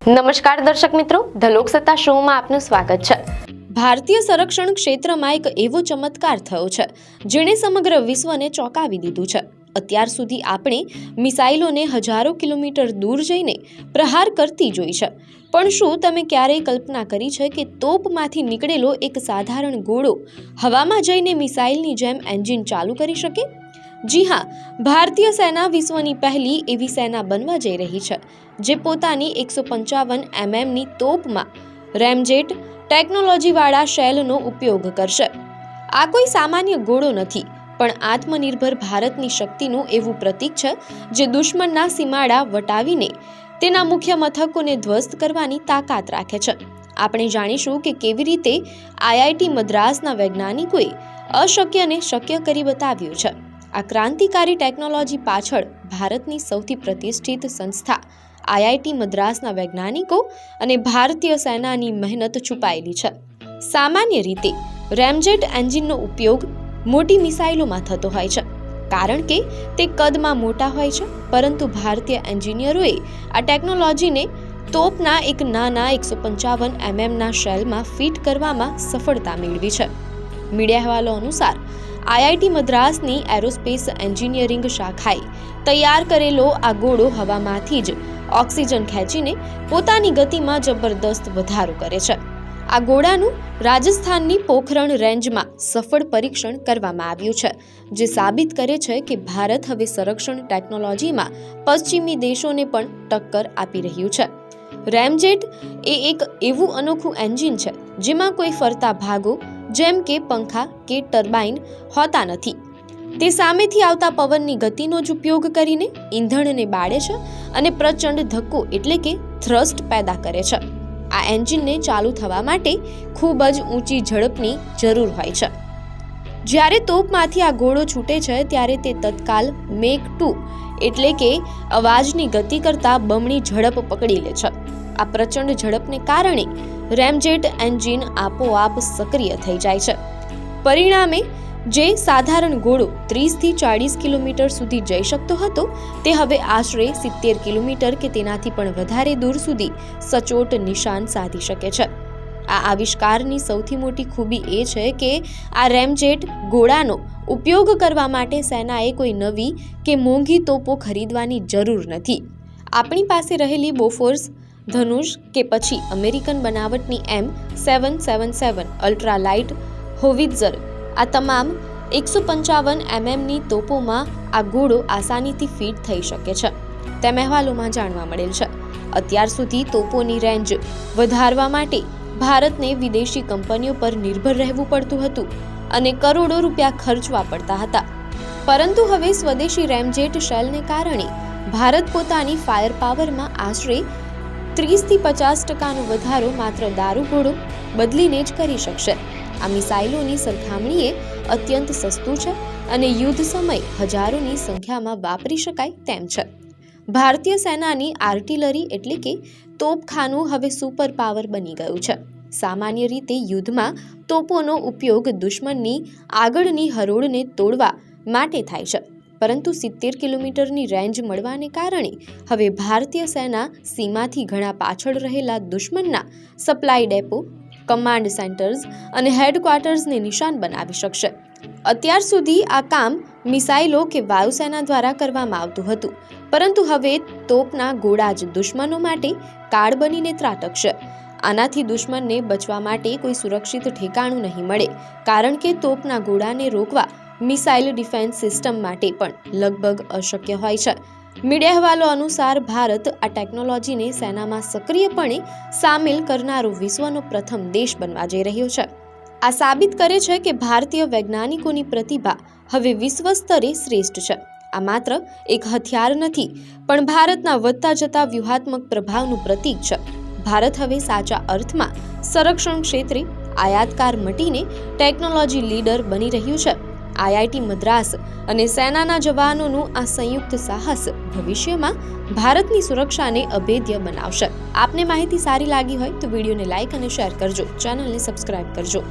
નમસ્કાર દર્શક મિત્રો, ધ લોકસત્તા શોમાં આપનું સ્વાગત છે। ભારતીય સંરક્ષણ ક્ષેત્રમાં એક એવો ચમત્કાર થયો છે જેણે સમગ્ર વિશ્વને ચોંકાવી દીધું છે। અત્યાર સુધી આપણે મિસાઇલોને હજારો કિલોમીટર દૂર જઈને પ્રહાર કરતી જોઈ છે, પણ શું તમે ક્યારેય કલ્પના કરી છે કે તોપમાંથી નીકળેલો એક સાધારણ ગોળો હવામાં જઈને મિસાઇલની જેમ એન્જિન ચાલુ કરી શકે? જી હા, ભારતીય સેના વિશ્વની પહેલી એવી સેના બનવા જઈ રહી છે જે પોતાની 155 mm તોપમાં રેમજેટ ટેકનોલોજીવાળા શેલનો ઉપયોગ કરશે। આ કોઈ સામાન્ય ગોળો નથી, પણ આત્મનિર્ભર ભારતની શક્તિનું એવું પ્રતીક છે જે દુશ્મનના સીમાડા વટાવીને તેના મુખ્ય મથકોને ધ્વસ્ત કરવાની તાકાત રાખે છે। આપણે જાણીશું કે કેવી રીતે આઈઆઈટી મદ્રાસના વૈજ્ઞાનિકોએ અશક્યને શક્ય કરી બતાવ્યું છે। આ ક્રાંતિકારી ટેકનોલોજી પાછળ ભારતની સૌથી પ્રતિષ્ઠિત સંસ્થા આઈઆઈટી મદ્રાસના વૈજ્ઞાનિકો અને ભારતીય સેનાની મહેનત છુપાયેલી છે। સામાન્ય રીતે રેમજેટ એન્જિનનો ઉપયોગ મોટી મિસાઇલોમાં થતો હોય છે કારણ કે તે કદમાં મોટા હોય છે, પરંતુ ભારતીય એન્જિનિયરોએ આ ટેકનોલોજીને તોપના એક નાના 155 mm શેલમાં ફિટ કરવામાં સફળતા મેળવી છે। મીડિયા અહેવાલો અનુસાર આઈઆઈટી મદ્રાસની એરોસ્પેસ એન્જિનિયરિંગ શાખાએ તૈયાર કરેલો આ ગોળો હવામાંથી જ ઓક્સિજન ખેંચીને પોતાની ગતિમાં જબરદસ્ત વધારો કરે છે। આ ગોળાનું રાજસ્થાનની પોખરણ રેન્જમાં સફળ પરીક્ષણ કરવામાં આવ્યું છે, જે સાબિત કરે છે કે ભારત હવે સંરક્ષણ ટેકનોલોજીમાં પશ્ચિમી દેશોને પણ ટક્કર આપી રહ્યું છે। રેમજેટ એ એક એવું અનોખું એન્જિન છે જેમાં કોઈ ફરતા ભાગો જેમ કે પંખા કે ટર્બાઇન હોતા નથી। તે સામેથી આવતા પવનની ગતિનો જ ઉપયોગ કરીને ઈંધણને બાળે છે અને પ્રચંડ ધક્કો એટલે કે થ્રસ્ટ પેદા કરે છે। આ એન્જિનને ચાલુ થવા માટે ખૂબ જ ઊંચી ઝડપની જરૂર હોય છે। જ્યારે તોપમાંથી આ ગોળો છૂટે છે ત્યારે તે તત્કાલ મેક 2 એટલે કે અવાજની ગતિ કરતાં બમણી ઝડપ પકડી લે છે। આ પ્રચંડ ઝડપને કારણે રેમજેટ એન્જિન આપોઆપ સક્રિય થઈ જાય છે। પરિણામે જે સાધારણ ગોળો 30 થી 40 કિલોમીટર સુધી જઈ શકતો હતો તે હવે આશરે 70 કિલોમીટર કે તેનાથી પણ વધારે દૂર સુધી સચોટ નિશાન સાધી શકે છે। આ આવિષ્કારની સૌથી મોટી ખૂબી એ છે કે આ રેમજેટ ગોળાનો ઉપયોગ કરવા માટે સેનાએ કોઈ નવી કે મોંઘી તોપો ખરીદવાની જરૂર નથી। આપણી પાસે રહેલી બોફોર્સ, ધનુષ કે પછી અમેરિકન બનાવટની M777 અલ્ટ્રા લાઇટ હોવિત્ઝર, આ તમામ 155 mm તોપોમાં આ ગોળો આસાનીથી ફિટ થઈ શકે છે, તેમ અહેવાલોમાં જાણવા મળેલ છે। અત્યાર સુધી તોપોની રેન્જ વધારવા માટે ભારતને વિદેશી કંપનીઓ પર નિર્ભર રહેવું પડતું હતું અને કરોડો રૂપિયા ખર્ચવા પડતા હતા, પરંતુ હવે સ્વદેશી રેમજેટ શેલને કારણે ભારત પોતાની ફાયર પાવરમાં આશરે 30 થી 50% વધારો માત્ર દારૂગોળો બદલીને જ કરી શકશે। આ મિસાઇલોની સરખામણીએ અત્યંત સસ્તું છે અને યુદ્ધ સમય હજારોની સંખ્યામાં વાપરી શકાય તેમ છે। ભારતીય સેનાની આર્ટિલરી એટલે કે તોપખાનું હવે સુપર પાવર બની ગયું છે। સામાન્ય રીતે યુદ્ધમાં તોપોનો ઉપયોગ દુશ્મનની આગળની હરોળને તોડવા માટે થાય છે, પરંતુ 70 કિલોમીટરની રેન્જ મળવાને કારણે હવે ભારતીય સેના સીમાથી ઘણા પાછળ રહેલા દુશ્મનના સપ્લાય ડેપો, કમાન્ડ સેન્ટર્સ અને હેડક્વાર્ટર્સને નિશાન બનાવી શકશે। અત્યાર સુધી આ કામ મિસાઇલો કે વાયુસેના દ્વારા કરવામાં આવતું હતું, પરંતુ હવે તોપના ગોળા જ દુશ્મનો માટે કાળ બનીને ત્રાટકશે। આનાથી દુશ્મનને બચવા માટે કોઈ સુરક્ષિત ઠેકાણું નહીં મળે, કારણ કે તોપના ગોળાને રોકવા મિસાઇલ ડિફેન્સ સિસ્ટમ માટે પણ લગભગ અશક્ય હોય છે। મીડિયા અહેવાલો અનુસાર ભારત આ ટેકનોલોજીને સેનામાં સક્રિયપણે સામેલ કરનારો વિશ્વનો પ્રથમ દેશ બનવા જઈ રહ્યો છે। આ સાબિત કરે છે કે ભારતીય વૈજ્ઞાનિકોની પ્રતિભા હવે વિશ્વ સ્તરે શ્રેષ્ઠ છે। આ માત્ર એક હથિયાર નથી, પણ ભારતના વધતા જતા વ્યૂહાત્મક પ્રભાવનું પ્રતીક છે। ભારત હવે સાચા અર્થમાં સંરક્ષણ ક્ષેત્રે આયાતકાર મટીને ટેકનોલોજી લીડર બની રહ્યું છે। આઈઆઈટી મદ્રાસ અને સેનાના જવાનોનું આ સંયુક્ત સાહસ ભવિષ્યમાં ભારતની સુરક્ષાને અભેદ્ય બનાવશે। આપને માહિતી સારી લાગી હોય તો વિડીયોને લાઇક અને શેર કરજો, ચેનલને સબસ્ક્રાઇબ કરજો।